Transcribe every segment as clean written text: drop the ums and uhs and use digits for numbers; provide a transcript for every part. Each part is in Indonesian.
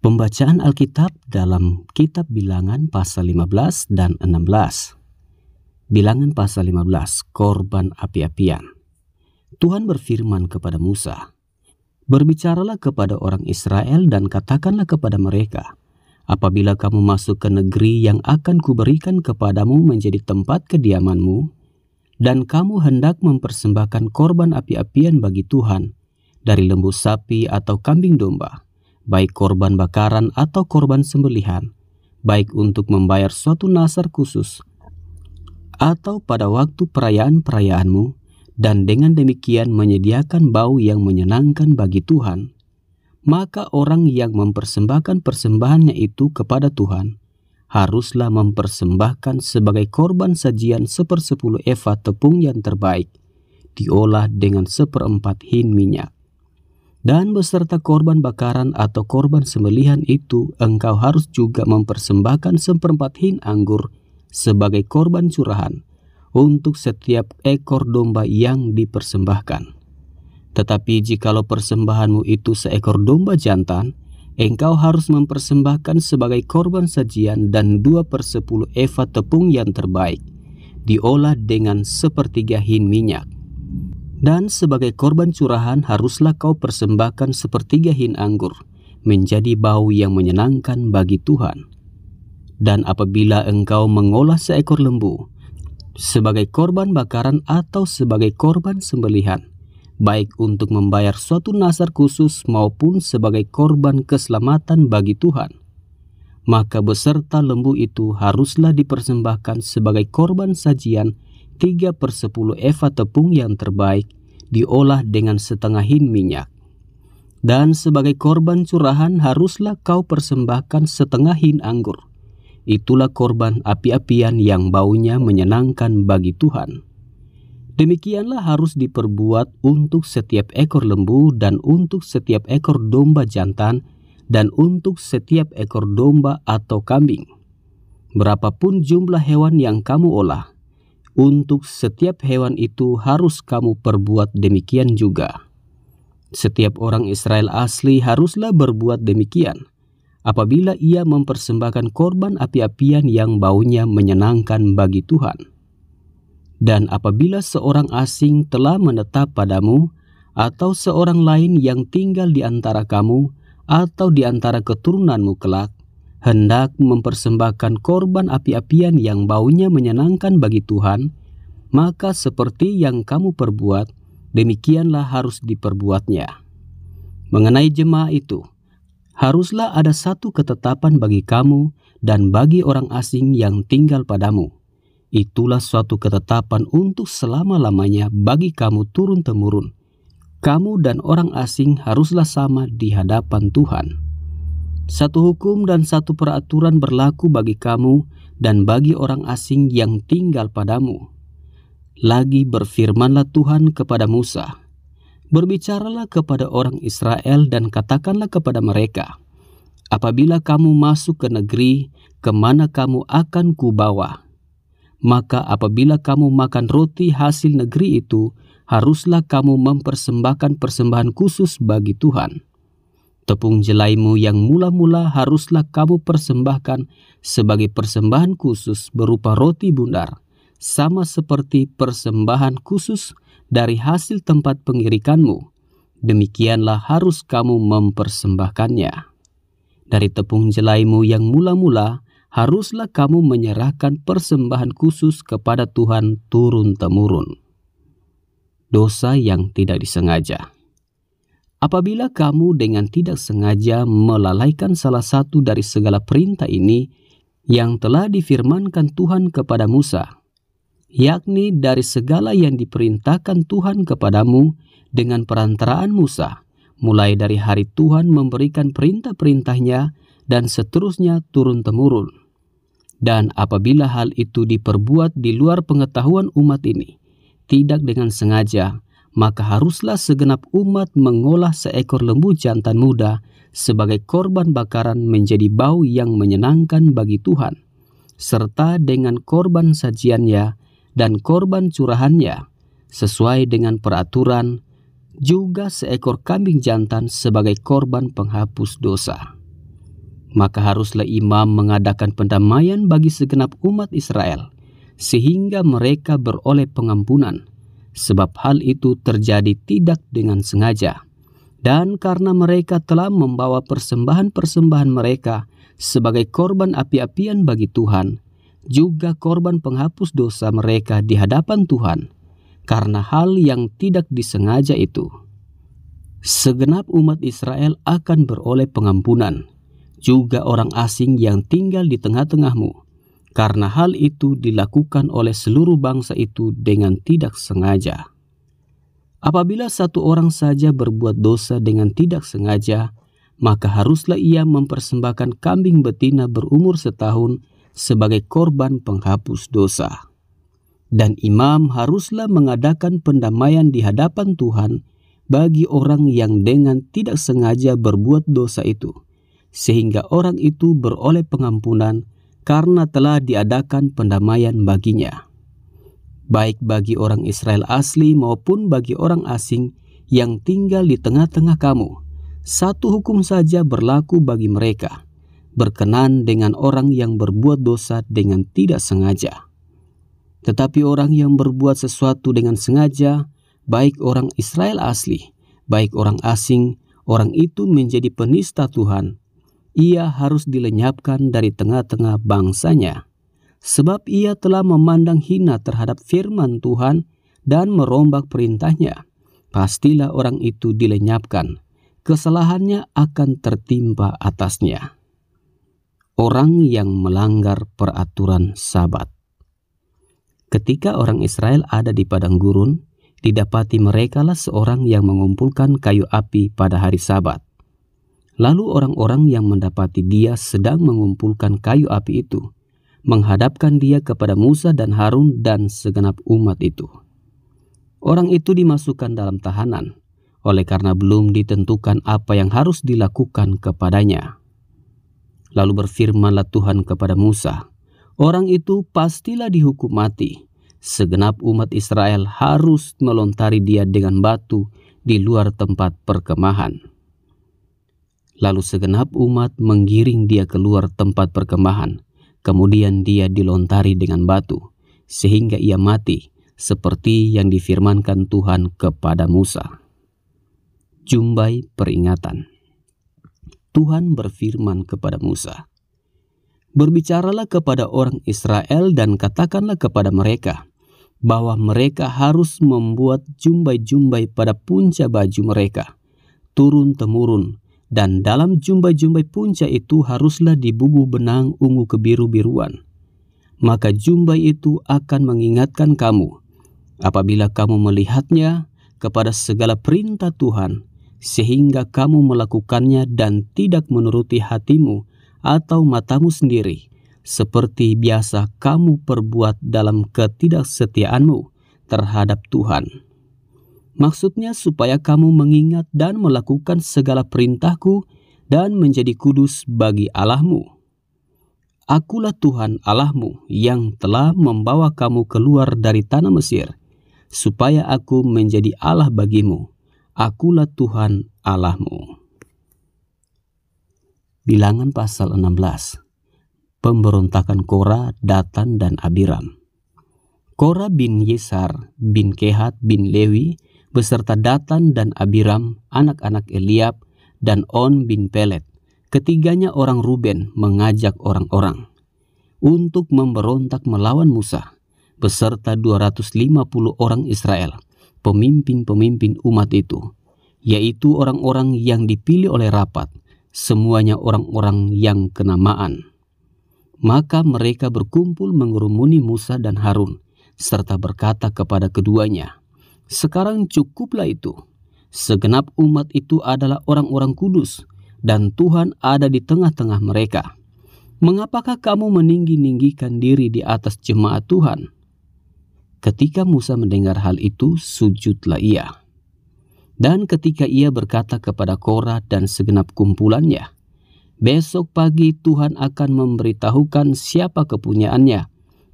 Pembacaan Alkitab dalam Kitab Bilangan pasal 15 dan 16. Bilangan pasal 15, korban api-apian. Tuhan berfirman kepada Musa, "Berbicaralah kepada orang Israel dan katakanlah kepada mereka, apabila kamu masuk ke negeri yang akan kuberikan kepadamu menjadi tempat kediamanmu, dan kamu hendak mempersembahkan korban api-apian bagi Tuhan dari lembu sapi atau kambing domba, baik korban bakaran atau korban sembelihan, baik untuk membayar suatu nazar khusus, atau pada waktu perayaan-perayaanmu, dan dengan demikian menyediakan bau yang menyenangkan bagi Tuhan, maka orang yang mempersembahkan persembahannya itu kepada Tuhan, haruslah mempersembahkan sebagai korban sajian 1/10 eva tepung yang terbaik, diolah dengan 1/4 hin minyak. Dan beserta korban bakaran atau korban sembelihan itu, engkau harus juga mempersembahkan 1/4 hin anggur sebagai korban curahan untuk setiap ekor domba yang dipersembahkan. Tetapi jikalau persembahanmu itu seekor domba jantan, engkau harus mempersembahkan sebagai korban sajian dan 2/10 eva tepung yang terbaik, diolah dengan 1/3 hin minyak. Dan sebagai korban curahan haruslah kau persembahkan 1/3 hin anggur, menjadi bau yang menyenangkan bagi Tuhan. Dan apabila engkau mengolah seekor lembu sebagai korban bakaran atau sebagai korban sembelihan, baik untuk membayar suatu nazar khusus maupun sebagai korban keselamatan bagi Tuhan, maka beserta lembu itu haruslah dipersembahkan sebagai korban sajian 3/10 eva tepung yang terbaik, diolah dengan 1/2 hin minyak. Dan sebagai korban curahan haruslah kau persembahkan 1/2 hin anggur. Itulah korban api-apian yang baunya menyenangkan bagi Tuhan. Demikianlah harus diperbuat untuk setiap ekor lembu dan untuk setiap ekor domba jantan dan untuk setiap ekor domba atau kambing. Berapapun jumlah hewan yang kamu olah, untuk setiap hewan itu harus kamu perbuat demikian juga. Setiap orang Israel asli haruslah berbuat demikian apabila ia mempersembahkan korban api-apian yang baunya menyenangkan bagi Tuhan. Dan apabila seorang asing telah menetap padamu, atau seorang lain yang tinggal di antara kamu atau di antara keturunanmu kelak, hendak mempersembahkan korban api-apian yang baunya menyenangkan bagi Tuhan, maka seperti yang kamu perbuat, demikianlah harus diperbuatnya. Mengenai jemaah itu, haruslah ada satu ketetapan bagi kamu dan bagi orang asing yang tinggal padamu. Itulah suatu ketetapan untuk selama-lamanya bagi kamu turun-temurun. Kamu dan orang asing haruslah sama di hadapan Tuhan. Satu hukum dan satu peraturan berlaku bagi kamu dan bagi orang asing yang tinggal padamu. Lagi berfirmanlah Tuhan kepada Musa, "Berbicaralah kepada orang Israel dan katakanlah kepada mereka, apabila kamu masuk ke negeri kemana kamu akan kubawa, maka apabila kamu makan roti hasil negeri itu, haruslah kamu mempersembahkan persembahan khusus bagi Tuhan. Tepung jelaimu yang mula-mula haruslah kamu persembahkan sebagai persembahan khusus berupa roti bundar, sama seperti persembahan khusus dari hasil tempat pengirikanmu. Demikianlah harus kamu mempersembahkannya. Dari tepung jelaimu yang mula-mula haruslah kamu menyerahkan persembahan khusus kepada Tuhan turun-temurun." Dosa yang tidak disengaja. Apabila kamu dengan tidak sengaja melalaikan salah satu dari segala perintah ini yang telah difirmankan Tuhan kepada Musa, yakni dari segala yang diperintahkan Tuhan kepadamu dengan perantaraan Musa, mulai dari hari Tuhan memberikan perintah-perintahnya dan seterusnya turun-temurun. Dan apabila hal itu diperbuat di luar pengetahuan umat ini, tidak dengan sengaja, maka haruslah segenap umat mengolah seekor lembu jantan muda sebagai korban bakaran menjadi bau yang menyenangkan bagi Tuhan, serta dengan korban sajiannya dan korban curahannya, sesuai dengan peraturan, juga seekor kambing jantan sebagai korban penghapus dosa. maka haruslah imam mengadakan pendamaian bagi segenap umat Israel, sehingga mereka beroleh pengampunan, sebab hal itu terjadi tidak dengan sengaja. Dan karena mereka telah membawa persembahan-persembahan mereka sebagai korban api-apian bagi Tuhan, juga korban penghapus dosa mereka di hadapan Tuhan, karena hal yang tidak disengaja itu, segenap umat Israel akan beroleh pengampunan, juga orang asing yang tinggal di tengah-tengahmu, karena hal itu dilakukan oleh seluruh bangsa itu dengan tidak sengaja. Apabila satu orang saja berbuat dosa dengan tidak sengaja, maka haruslah ia mempersembahkan kambing betina berumur setahun sebagai korban penghapus dosa. Dan imam haruslah mengadakan pendamaian di hadapan Tuhan bagi orang yang dengan tidak sengaja berbuat dosa itu, sehingga orang itu beroleh pengampunan karena telah diadakan pendamaian baginya, baik bagi orang Israel asli maupun bagi orang asing yang tinggal di tengah-tengah kamu. Satu hukum saja berlaku bagi mereka, berkenan dengan orang yang berbuat dosa dengan tidak sengaja. Tetapi orang yang berbuat sesuatu dengan sengaja, baik orang Israel asli, baik orang asing, orang itu menjadi penista Tuhan. Ia harus dilenyapkan dari tengah-tengah bangsanya, sebab ia telah memandang hina terhadap firman Tuhan dan merombak perintahnya. Pastilah orang itu dilenyapkan, kesalahannya akan tertimpa atasnya. Orang yang melanggar peraturan Sabat. Ketika orang Israel ada di padang gurun, didapati merekalah seorang yang mengumpulkan kayu api pada hari Sabat. Lalu orang-orang yang mendapati dia sedang mengumpulkan kayu api itu, menghadapkan dia kepada Musa dan Harun dan segenap umat itu. Orang itu dimasukkan dalam tahanan, oleh karena belum ditentukan apa yang harus dilakukan kepadanya. Lalu berfirmanlah Tuhan kepada Musa, orang itu pastilah dihukum mati. Segenap umat Israel harus melontari dia dengan batu di luar tempat perkemahan. Lalu segenap umat menggiring dia keluar tempat perkemahan. Kemudian dia dilontari dengan batu, sehingga ia mati, seperti yang difirmankan Tuhan kepada Musa. Jumbai peringatan. Tuhan berfirman kepada Musa, "Berbicaralah kepada orang Israel dan katakanlah kepada mereka bahwa mereka harus membuat jumbai-jumbai pada punca baju mereka, turun-temurun, dan dalam jumbai-jumbai punca itu haruslah dibubuh benang ungu kebiru-biruan. Maka jumbai itu akan mengingatkan kamu, apabila kamu melihatnya, kepada segala perintah Tuhan, sehingga kamu melakukannya dan tidak menuruti hatimu atau matamu sendiri, seperti biasa kamu perbuat dalam ketidaksetiaanmu terhadap Tuhan. Maksudnya supaya kamu mengingat dan melakukan segala perintahku dan menjadi kudus bagi Allahmu. Akulah Tuhan Allahmu yang telah membawa kamu keluar dari tanah Mesir, supaya aku menjadi Allah bagimu. Akulah Tuhan Allahmu." Bilangan pasal 16. Pemberontakan Korah, Datan, dan Abiram. Korah bin Yesar bin Kehat bin Lewi beserta Datan dan Abiram, anak-anak Eliab, dan On bin Pelet, ketiganya orang Ruben, mengajak orang-orang untuk memberontak melawan Musa, beserta 250 orang Israel, pemimpin-pemimpin umat itu, yaitu orang-orang yang dipilih oleh rapat, semuanya orang-orang yang kenamaan. Maka mereka berkumpul mengerumuni Musa dan Harun, serta berkata kepada keduanya, "Sekarang cukuplah itu. Segenap umat itu adalah orang-orang kudus, dan Tuhan ada di tengah-tengah mereka. Mengapakah kamu meninggi-ninggikan diri di atas jemaat Tuhan?" Ketika Musa mendengar hal itu, sujudlah ia. Dan ketika ia berkata kepada Korah dan segenap kumpulannya, "Besok pagi Tuhan akan memberitahukan siapa kepunyaannya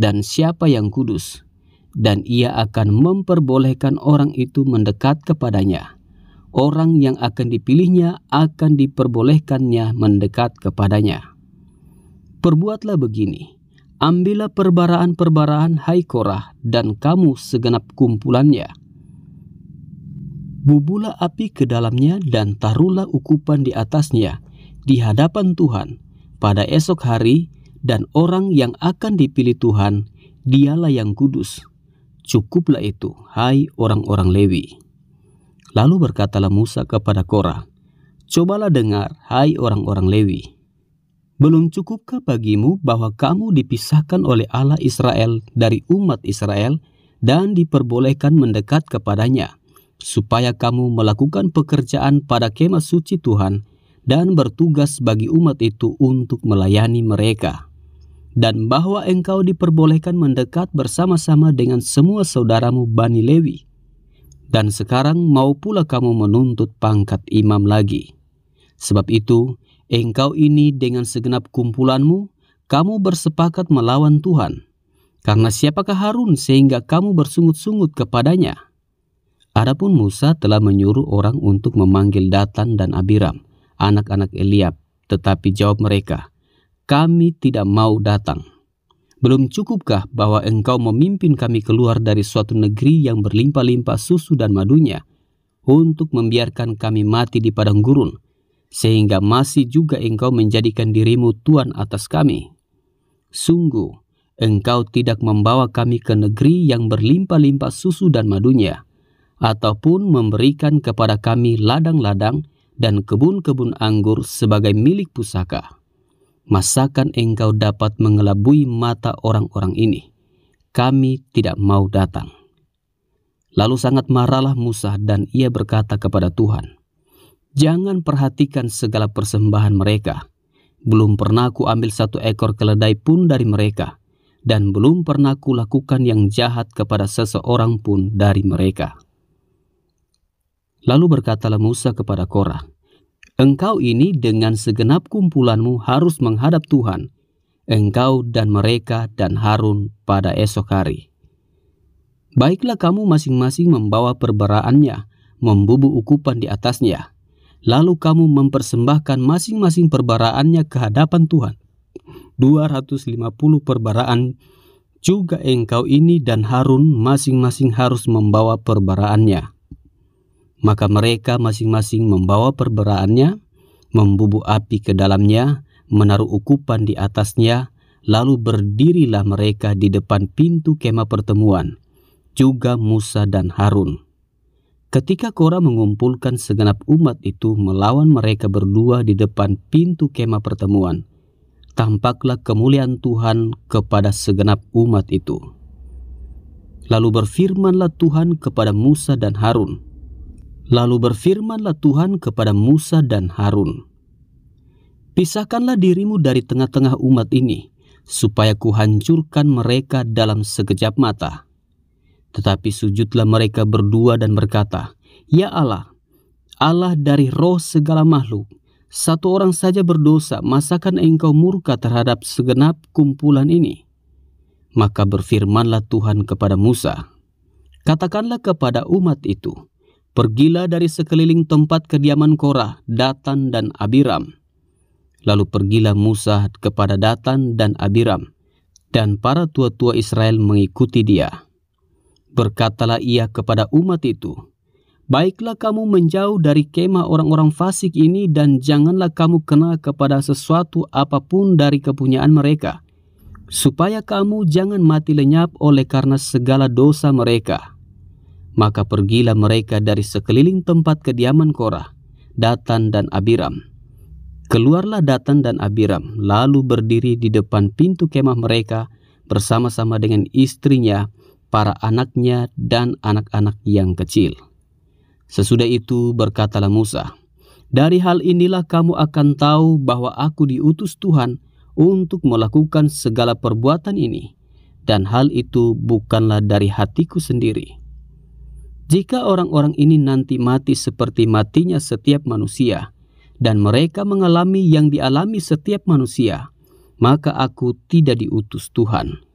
dan siapa yang kudus, dan ia akan memperbolehkan orang itu mendekat kepadanya. orang yang akan dipilihnya akan diperbolehkannya mendekat kepadanya. Perbuatlah begini, ambillah perbaraan-perbaraan hai Korah dan kamu segenap kumpulannya. Bubulah api ke dalamnya dan taruhlah ukupan di atasnya di hadapan Tuhan pada esok hari, dan orang yang akan dipilih Tuhan, dialah yang kudus. Cukuplah itu, hai orang-orang Lewi. Lalu berkatalah Musa kepada Korah, cobalah dengar, hai orang-orang Lewi. Belum cukupkah bagimu bahwa kamu dipisahkan oleh Allah Israel dari umat Israel dan diperbolehkan mendekat kepadanya, supaya kamu melakukan pekerjaan pada kemah suci Tuhan dan bertugas bagi umat itu untuk melayani mereka, dan bahwa engkau diperbolehkan mendekat bersama-sama dengan semua saudaramu Bani Lewi. Dan sekarang mau pula kamu menuntut pangkat imam lagi. Sebab itu, engkau ini dengan segenap kumpulanmu, kamu bersepakat melawan Tuhan. Karena siapakah Harun sehingga kamu bersungut-sungut kepadanya? Adapun Musa telah menyuruh orang untuk memanggil Datan dan Abiram, anak-anak Eliab, tetapi jawab mereka, kami tidak mau datang. Belum cukupkah bahwa engkau memimpin kami keluar dari suatu negeri yang berlimpah-limpah susu dan madunya, untuk membiarkan kami mati di padang gurun, sehingga masih juga engkau menjadikan dirimu tuan atas kami? Sungguh, engkau tidak membawa kami ke negeri yang berlimpah-limpah susu dan madunya, ataupun memberikan kepada kami ladang-ladang dan kebun-kebun anggur sebagai milik pusaka. Masakan engkau dapat mengelabui mata orang-orang ini? Kami tidak mau datang. Lalu sangat marahlah Musa dan ia berkata kepada Tuhan, jangan perhatikan segala persembahan mereka. Belum pernah ku ambil satu ekor keledai pun dari mereka, dan belum pernah ku lakukan yang jahat kepada seseorang pun dari mereka. Lalu berkatalah Musa kepada Korah, engkau ini dengan segenap kumpulanmu harus menghadap Tuhan, engkau dan mereka dan Harun pada esok hari. Baiklah kamu masing-masing membawa perbaraannya, membubuh ukupan di atasnya. Lalu kamu mempersembahkan masing-masing perbaraannya ke hadapan Tuhan. 250 perbaraan juga engkau ini dan Harun masing-masing harus membawa perbaraannya. Maka mereka masing-masing membawa perbaraannya, membubuh api ke dalamnya, menaruh ukupan di atasnya, lalu berdirilah mereka di depan pintu kemah pertemuan, juga Musa dan Harun. Ketika Korah mengumpulkan segenap umat itu melawan mereka berdua di depan pintu kemah pertemuan, tampaklah kemuliaan Tuhan kepada segenap umat itu. Lalu berfirmanlah Tuhan kepada Musa dan Harun. Pisahkanlah dirimu dari tengah-tengah umat ini, supaya kuhancurkan mereka dalam sekejap mata. Tetapi sujudlah mereka berdua dan berkata, ya Allah, Allah dari roh segala makhluk, satu orang saja berdosa, masakan engkau murka terhadap segenap kumpulan ini? Maka berfirmanlah Tuhan kepada Musa, katakanlah kepada umat itu, pergilah dari sekeliling tempat kediaman Korah, Datan dan Abiram. Lalu pergilah Musa kepada Datan dan Abiram, dan para tua-tua Israel mengikuti dia. Berkatalah ia kepada umat itu, baiklah kamu menjauh dari kemah orang-orang fasik ini, dan janganlah kamu kena kepada sesuatu apapun dari kepunyaan mereka, supaya kamu jangan mati lenyap oleh karena segala dosa mereka. Maka pergilah mereka dari sekeliling tempat kediaman Korah, Datan dan Abiram. Keluarlah Datan dan Abiram, lalu berdiri di depan pintu kemah mereka bersama-sama dengan istrinya, para anaknya, dan anak-anak yang kecil. Sesudah itu berkatalah Musa, dari hal inilah kamu akan tahu bahwa aku diutus Tuhan untuk melakukan segala perbuatan ini, dan hal itu bukanlah dari hatiku sendiri. Jika orang-orang ini nanti mati seperti matinya setiap manusia, dan mereka mengalami yang dialami setiap manusia, maka aku tidak diutus Tuhan.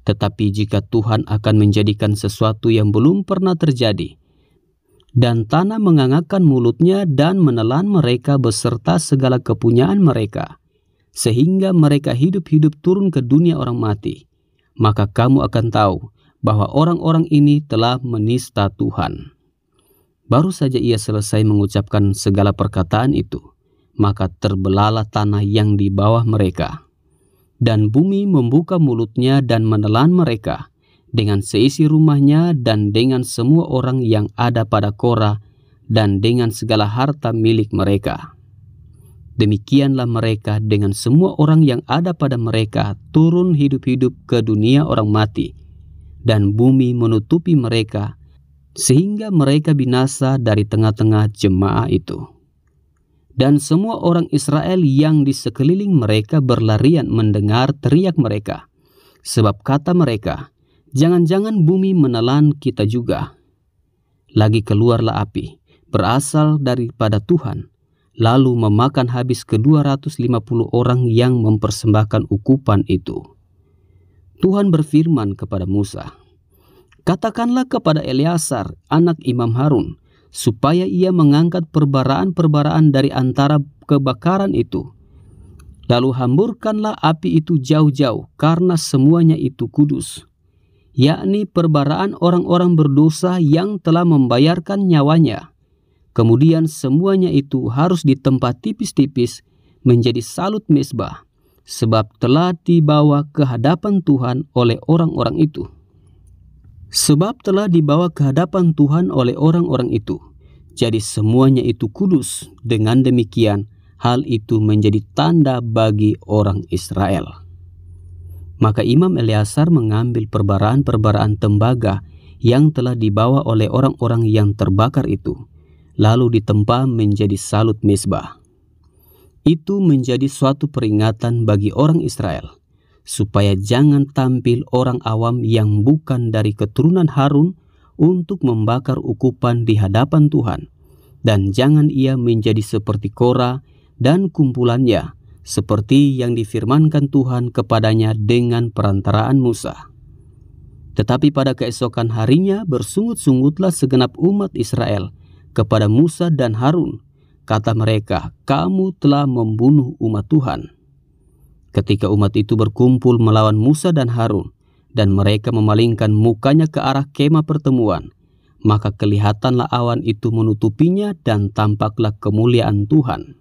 Tetapi jika Tuhan akan menjadikan sesuatu yang belum pernah terjadi, Dan tanah mengangakkan mulutnya dan menelan mereka beserta segala kepunyaan mereka, sehingga mereka hidup-hidup turun ke dunia orang mati. Maka kamu akan tahu bahwa orang-orang ini telah menista Tuhan." Baru saja ia selesai mengucapkan segala perkataan itu, maka terbelahlah tanah yang di bawah mereka. Dan bumi membuka mulutnya dan menelan mereka, dengan seisi rumahnya dan dengan semua orang yang ada pada Korah dan dengan segala harta milik mereka. Demikianlah mereka dengan semua orang yang ada pada mereka turun hidup-hidup ke dunia orang mati, dan bumi menutupi mereka, sehingga mereka binasa dari tengah-tengah jemaah itu. Dan semua orang Israel yang di sekeliling mereka berlarian mendengar teriak mereka, sebab kata mereka, "Jangan-jangan bumi menelan kita juga." Lagi keluarlah api, berasal daripada Tuhan, lalu memakan habis ke-250 orang yang mempersembahkan ukupan itu. Tuhan berfirman kepada Musa, "Katakanlah kepada Eleazar, anak Imam Harun, supaya ia mengangkat perbaraan-perbaraan dari antara kebakaran itu. Lalu hamburkanlah api itu jauh-jauh, karena semuanya itu kudus, yakni perbaraan orang-orang berdosa yang telah membayarkan nyawanya. Kemudian semuanya itu harus ditempa tipis-tipis menjadi salut mezbah, sebab telah dibawa ke hadapan Tuhan oleh orang-orang itu." Sebab telah dibawa ke hadapan Tuhan oleh orang-orang itu, jadi semuanya itu kudus. Dengan demikian, hal itu menjadi tanda bagi orang Israel. Maka Imam Eleazar mengambil perbaraan-perbaraan tembaga yang telah dibawa oleh orang-orang yang terbakar itu, lalu ditempa menjadi salut mezbah. Itu menjadi suatu peringatan bagi orang Israel, supaya jangan tampil orang awam yang bukan dari keturunan Harun untuk membakar ukupan di hadapan Tuhan, dan jangan ia menjadi seperti Korah dan kumpulannya, seperti yang difirmankan Tuhan kepadanya dengan perantaraan Musa. Tetapi pada keesokan harinya bersungut-sungutlah segenap umat Israel kepada Musa dan Harun. Kata mereka, "Kamu telah membunuh umat Tuhan." Ketika umat itu berkumpul melawan Musa dan Harun, dan mereka memalingkan mukanya ke arah kemah pertemuan, maka kelihatanlah awan itu menutupinya dan tampaklah kemuliaan Tuhan.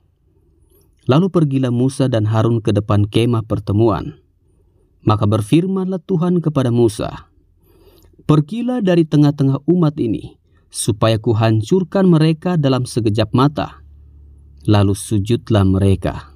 Lalu pergilah Musa dan Harun ke depan kemah pertemuan. Maka berfirmanlah Tuhan kepada Musa, "Pergilah dari tengah-tengah umat ini, supaya kuhancurkan mereka dalam sekejap mata." Lalu sujudlah mereka.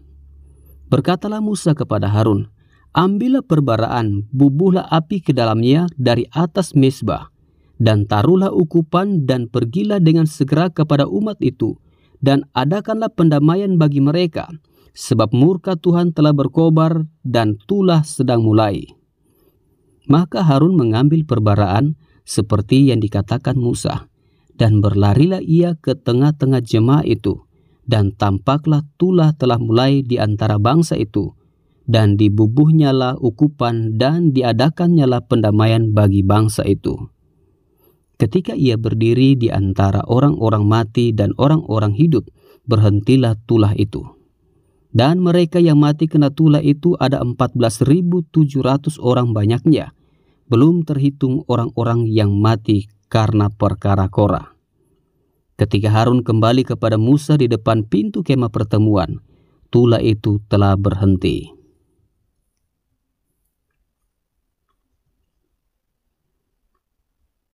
Berkatalah Musa kepada Harun, "Ambillah perbaraan, bubuhlah api ke dalamnya dari atas mezbah, dan taruhlah ukupan, dan pergilah dengan segera kepada umat itu, dan adakanlah pendamaian bagi mereka, sebab murka Tuhan telah berkobar, dan tulah sedang mulai." Maka Harun mengambil perbaraan seperti yang dikatakan Musa, dan berlarilah ia ke tengah-tengah jemaah itu, dan tampaklah tulah telah mulai di antara bangsa itu, dan dibubuhnyalah ukupan dan diadakannyalah pendamaian bagi bangsa itu. Ketika ia berdiri di antara orang-orang mati dan orang-orang hidup, berhentilah tulah itu. Dan mereka yang mati kena tulah itu ada 14.700 orang banyaknya, belum terhitung orang-orang yang mati karena perkara Korah. Ketika Harun kembali kepada Musa di depan pintu kemah pertemuan, tulah itu telah berhenti.